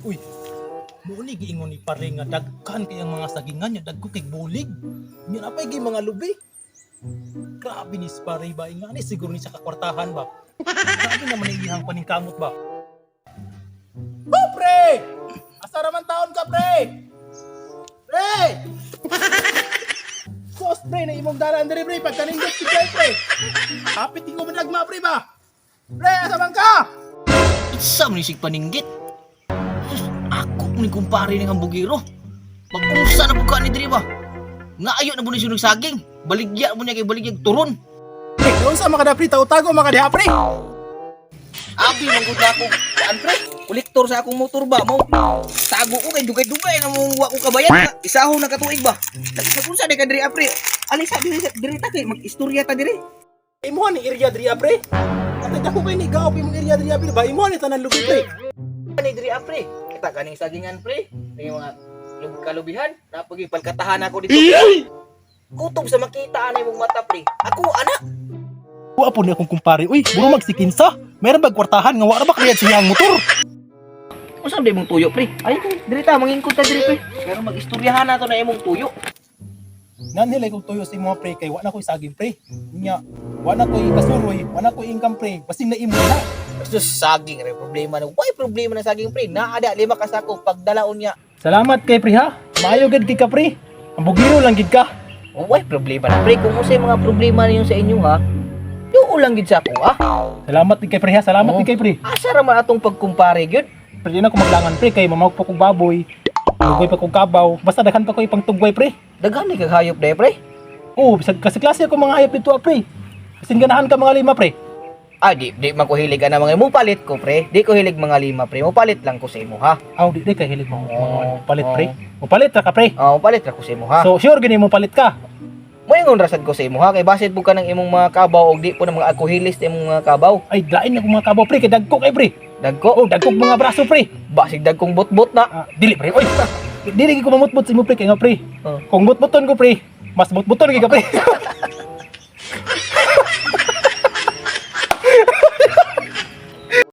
Uy, muli giingon ni pare nga dagkan kay ang mga sagingan nya dagko kay bulig. Nya napay gi mga lubi. Grabe ni pare ba nga ni siguro ni sa kakwartahan ba. Grabe naman ang iyang paningkamot ba. Oh, pre! Asa raman taon ka, pre? Pre! Sos, pre, na imong dalan diri, pre, pagkanindot si pre. Kapit ko managma, pre ba? Pre, asa man ka? Isa man isig paninggit. Sus, ako ni kumpare ng hambugiro. Pag-unsa na buka ni diri ba? Nga ayo na po ni sunog saging. Baligya mo niya kay baligya turon. Pre, kung sa mga dapri tago mga diha, pre. Abi manggod na ako. Saan pre? Kolektor sa akong motor ba mo? Tago ko kay dugay-dugay na mo wa ko kabayan. Isaho na katuig ba? Nagpunsa di ka diri apre. Alisa diri ta kay mag-istorya ta diri. Imuha ni area diri, pre. At ako kay ni gaop imong area diri, pre. Ba imuha ni tanan lubi, pre. Ani diri apre. Kita kaning sagingan pre. Ning mga kalubihan na pagipalkatahan ako dito. Kutob sa makita anay mong mata pre. Ako anak. Wa po ni akong kumpare. Uy, buro magsikinsa. Meron bag kwartahan nga wa ra ba kriyat siya ang motor. Unsa di mong tuyo pre? Ay diri ta mangingkod ta diri pre. Pero mag-istoryahan nato na imong tuyo. Nanhilay kong tuyo sa mga pre kay wa na ko'y saging pre. Nya, wa na ko'y kasuroy, wa na ko'y income pre. Basing na imo na. Sus saging re problema na. Why problema na saging pre? Naada 5 ka sako pagdalaon niya. Salamat kay pre ha. Maayo gid kay ka pre. Ang bugiro lang gid ka. Why problema na pre? Kung usay mga problema ninyo sa inyo ha. Yung ulang gid sa ako ha. Salamat kay pre ha. Salamat kay pre. Asa ra man atong pagkumpare gyud? Pre na ko maglangan pre kay mamawag pa kog baboy. Tugway pa kog kabaw. Basta daghan pa ko ipang tugway pre. Daghan ni kag hayop day pre. Oo, bisag kasi klase ako mga hayop dito pre. Kasing ganahan ka mga 5 pre. Ah, di man ko hilig ana mga mo palit ko pre. Di ko hilig mga 5 pre. Mo palit lang ko sa imo ha. Aw, di kay hilig mo palit pre. Mo palit ra ka pre. Mo palit ra ko sa imo ha. So sure gani mo palit ka. Moingon rasad ko sa imo ha kay basit po ka ng imong mga kabaw og di po ng mga akuhilis sa imong mga kabaw. Ay, lain ako mga kabaw pre kay dagko kay pre. Dagko. Oh, dagkog mga braso pre. Basig dagkong bot-bot na. Dili pre. Oy. Dili ko mamutbot sa imo pre kay nga pre. Kung butbuton ko pre, mas butbuton kay ka pre.